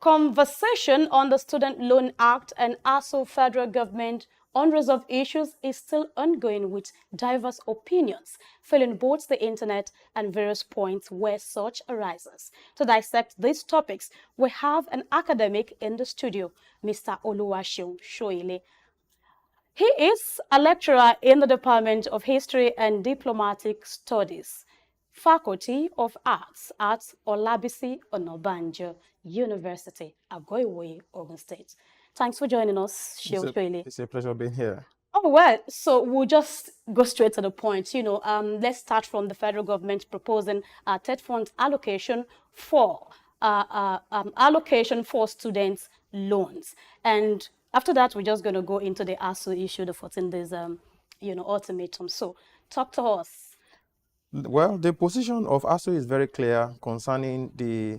Conversation on the Student Loan Act and ASUU federal government unresolved issues is still ongoing with diverse opinions filling both the internet and various points where such arises. To dissect these topics, we have an academic in the studio, Mr. Oluwaseun Soile. He is a lecturer in the Department of History and Diplomatic Studies, Faculty of Arts at Olabisi Onabanjo University, Agoiwoye, Ogun State. Thanks for joining us, Soile. It's a pleasure being here. Oh, well, so we'll just go straight to the point. Let's start from the federal government proposing a TED fund allocation for students' loans. And after that, we're just going to go into the ASUU issue, the 14 days, ultimatum. So talk to us. Well, the position of ASUU is very clear concerning the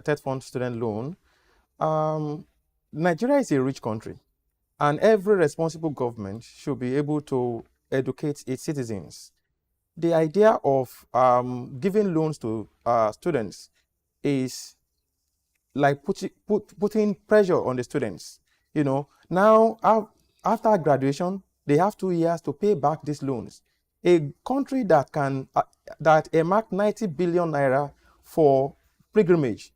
TED fund student loan. Nigeria is a rich country, and every responsible government should be able to educate its citizens. The idea of giving loans to students is like putting pressure on the students. Now after graduation, they have 2 years to pay back these loans. A country that can earmark 90 billion naira for pilgrimage,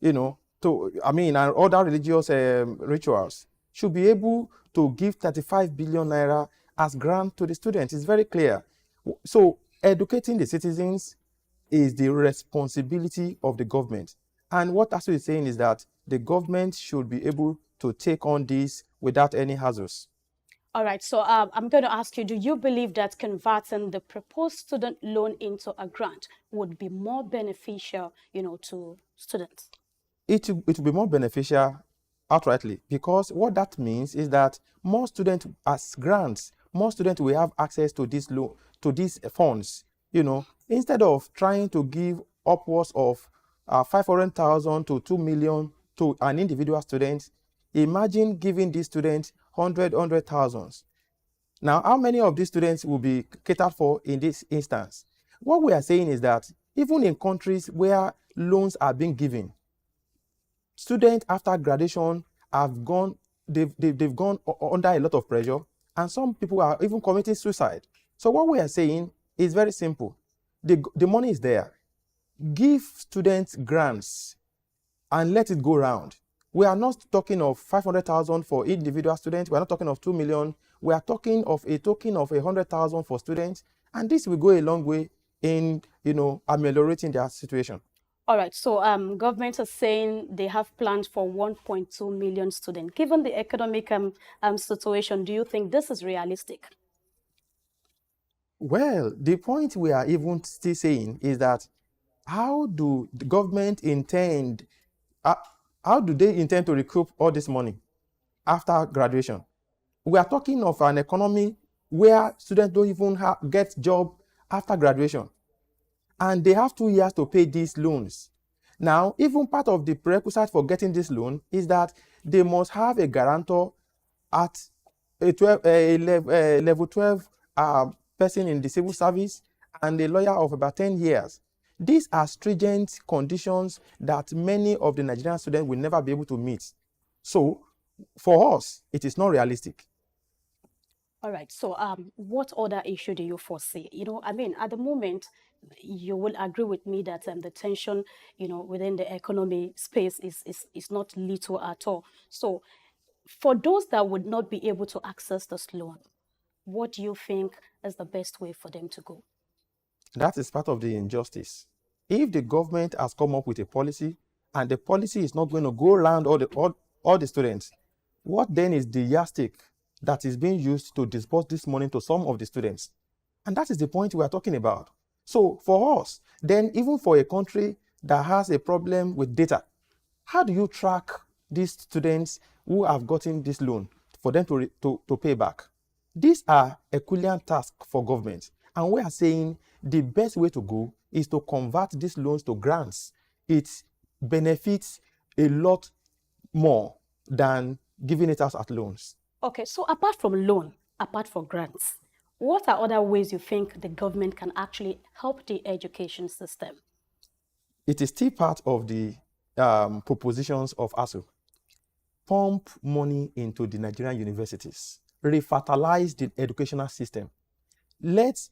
and other religious rituals, should be able to give 35 billion naira as grant to the students. It's very clear. So educating the citizens is the responsibility of the government. And what ASUU is saying is that the government should be able to take on this without any hassles. All right, so I'm going to ask you, do you believe that converting the proposed student loan into a grant would be more beneficial, to students? It will be more beneficial outrightly, because what that means is that more students, as grants, more students will have access to this loan, to these funds. Instead of trying to give upwards of 500,000 to 2 million to an individual student, imagine giving these students 100,000. Now, how many of these students will be catered for in this instance? What we are saying is that even in countries where loans are being given, students after graduation have gone, they've gone under a lot of pressure, and some people are even committing suicide. So what we are saying is very simple. The money is there. Give students grants and let it go round. We are not talking of 500,000 for individual students. We are not talking of 2 million. We are talking of a token of 100,000 for students. And this will go a long way in, ameliorating their situation. All right. So government is saying they have plans for 1.2 million students. Given the economic situation, do you think this is realistic? Well, the point we are even still saying is that how do the government intend, how do they intend to recoup all this money after graduation? We are talking of an economy where students don't even get job after graduation, and they have 2 years to pay these loans. Now, even part of the prerequisite for getting this loan is that they must have a guarantor at a level 12 person in the civil service and a lawyer of about 10 years. These are stringent conditions that many of the Nigerian students will never be able to meet. So, for us, it is not realistic. All right. So, what other issue do you foresee? At the moment, you will agree with me that the tension, within the economy space is not little at all. So, for those that would not be able to access this loan, what do you think is the best way for them to go? That is part of the injustice. If the government has come up with a policy and the policy is not going to go around all the students, what then is the yardstick that is being used to disburse this money to some of the students? And that is the point we are talking about. So for us, then even for a country that has a problem with data, how do you track these students who have gotten this loan for them to pay back? These are Herculean tasks for government. And we are saying the best way to go is to convert these loans to grants. It benefits a lot more than giving it out as loans. Okay, so apart from loan, apart from grants, what are other ways you think the government can actually help the education system? It is still part of the propositions of ASUU. Pump money into the Nigerian universities, refertilize the educational system, let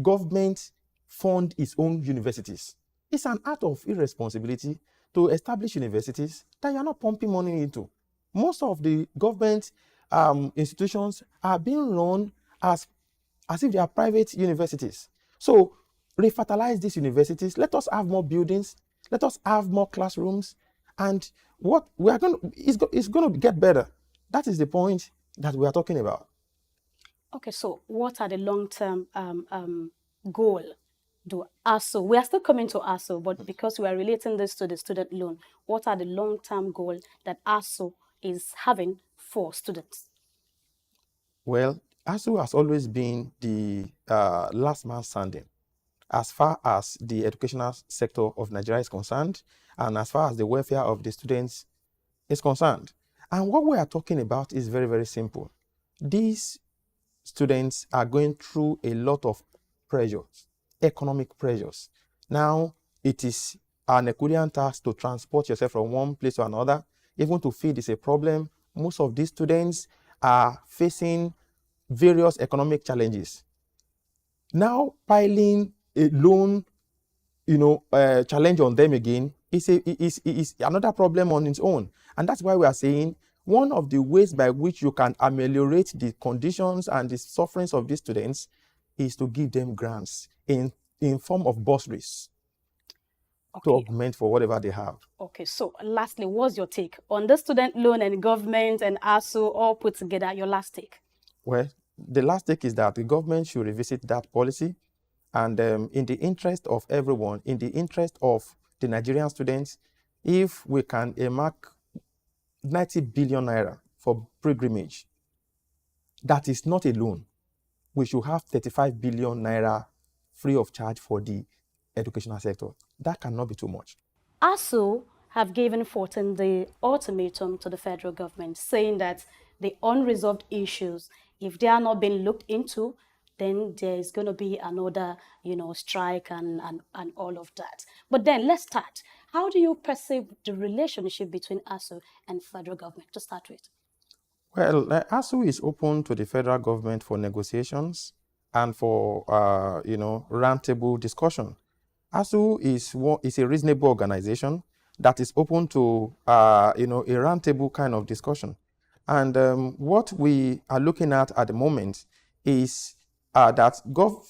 government fund its own universities. It's an act of irresponsibility to establish universities that you are not pumping money into. Most of the government institutions are being run as if they are private universities. So refertilize these universities. Let us have more buildings. Let us have more classrooms. And what we are going to, it's going to get better. That is the point that we are talking about. Okay, so what are the long-term goal? Do ASUU, we are still coming to ASUU, but because we are relating this to the student loan, what are the long-term goal that ASUU is having for students? Well, ASUU has always been the last man standing as far as the educational sector of Nigeria is concerned, and as far as the welfare of the students is concerned. And what we are talking about is very, very simple. These students are going through a lot of pressures, economic pressures. Now, it is an Herculean task to transport yourself from one place to another. Even to feed is a problem. Most of these students are facing various economic challenges. Now, piling a loan, challenge on them again is another problem on its own. And that's why we are saying one of the ways by which you can ameliorate the conditions and the sufferings of these students is to give them grants in form of bursaries to augment for whatever they have. Okay, so lastly, what's your take on the student loan and government and ASUU all put together? Your last take? Well, the last take is that the government should revisit that policy, and in the interest of everyone, in the interest of the Nigerian students, if we can earmark 90 billion naira for pilgrimage, that is not a loan. We should have 35 billion naira free of charge for the educational sector. That cannot be too much. ASUU have given 14-day ultimatum to the federal government, saying that the unresolved issues, if they are not being looked into, then there is going to be another, strike and all of that. But then let's start. How do you perceive the relationship between ASUU and federal government to start with? Well, ASUU is open to the federal government for negotiations and for, roundtable discussion. ASUU is a reasonable organization that is open to, a roundtable kind of discussion. And what we are looking at the moment is that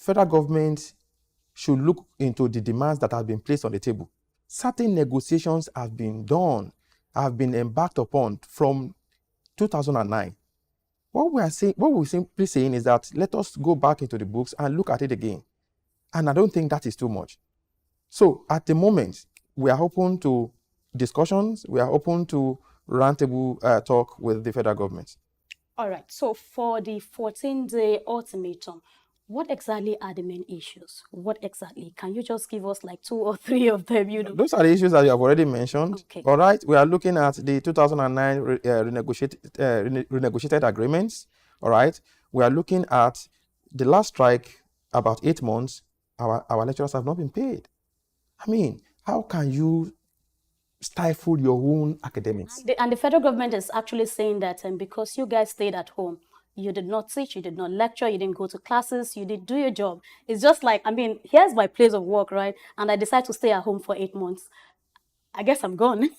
federal government should look into the demands that have been placed on the table. Certain negotiations have been done, have been embarked upon from 2009. What we're simply saying is that let us go back into the books and look at it again. And I don't think that is too much. So at the moment, we are open to discussions, we are open to roundtable talk with the federal government. All right. So for the 14-day ultimatum, what exactly are the main issues? What exactly? Can you just give us like 2 or 3 of them? Those are the issues that you have already mentioned. Okay. All right. We are looking at the 2009 renegotiated agreements. All right. We are looking at the last strike, about 8 months. Our lecturers have not been paid. I mean, how can you stifle your own academics? And the federal government is actually saying that because you guys stayed at home, you did not teach, you did not lecture, you didn't go to classes, you didn't do your job. It's just like, here's my place of work, right? And I decide to stay at home for 8 months. I guess I'm gone.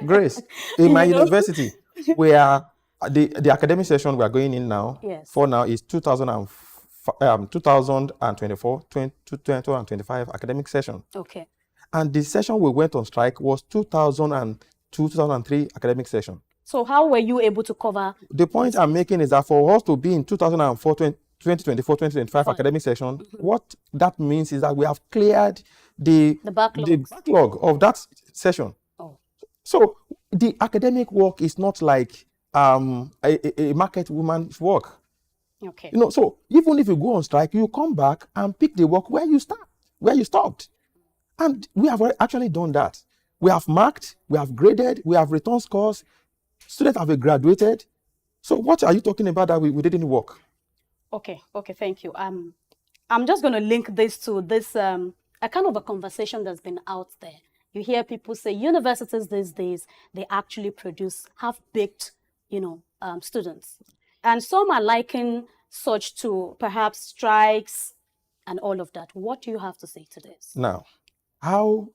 Grace, in my university, we are, the academic session we are going in now, yes, for now is 2024, 2025 academic session. Okay. And the session we went on strike was 2002, 2003 academic session. So how were you able to cover? The point I'm making is that for us to be in 2004, 2024, 2025 academic session, what that means is that we have cleared the backlog of that session. Oh. So the academic work is not like a market woman's work. Okay. So even if you go on strike, you come back and pick the work where you stopped. And we have actually done that. We have marked, we have graded, we have returned scores. Students have graduated. So what are you talking about that we didn't work? Okay, thank you. I'm just going to link this to this, a kind of a conversation that's been out there You hear people say universities these days, they actually produce half-baked, students. And some are liking such to perhaps strikes and all of that. What do you have to say to this? Now, how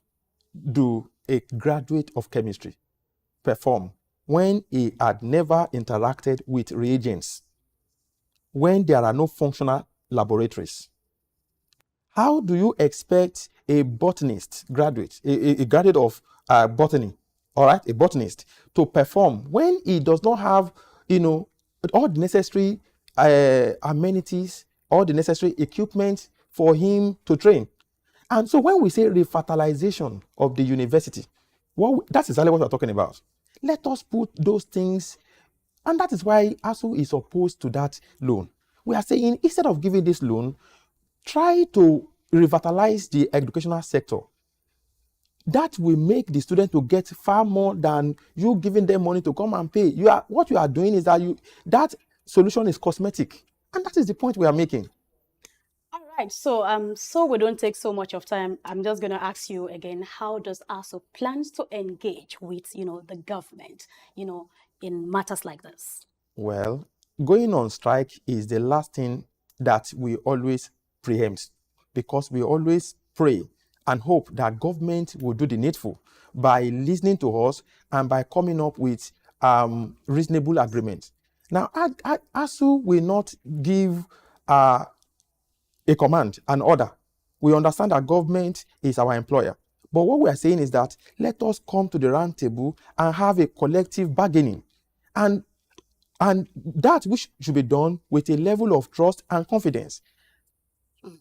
do a graduate of chemistry perform when he had never interacted with reagents, when there are no functional laboratories? How do you expect a botanist graduate, a graduate of botany, all right, a botanist, to perform when he does not have, all the necessary amenities, all the necessary equipment for him to train? And so when we say refertilization of the university, that's exactly what we're talking about. Let us put those things, and that is why ASUU is opposed to that loan. We are saying instead of giving this loan, try to revitalize the educational sector. That will make the student to get far more than you giving them money to come and pay. What you are doing is that solution is cosmetic, and that is the point we are making. All right, so we don't take so much of time. I'm just going to ask you again, how does ASUU plans to engage with, the government, in matters like this? Well, going on strike is the last thing that we always preempt, because we always pray and hope that government will do the needful by listening to us and by coming up with reasonable agreements. Now, ASUU will not give a command, an order. We understand that government is our employer. But what we are saying is that let us come to the round table and have a collective bargaining. And that which should be done with a level of trust and confidence.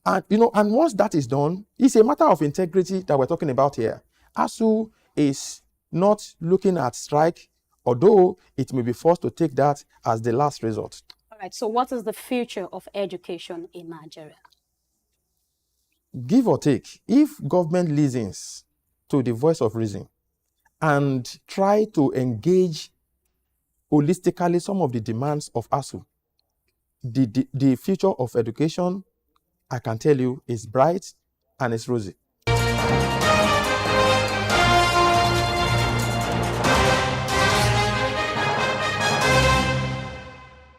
And and once that is done, it's a matter of integrity that we're talking about here. ASUU is not looking at strike, although it may be forced to take that as the last resort. All right, so what is the future of education in Nigeria? Give or take, if government listens to the voice of reason and try to engage holistically some of the demands of ASUU, the future of education, I can tell you, is bright and it's rosy.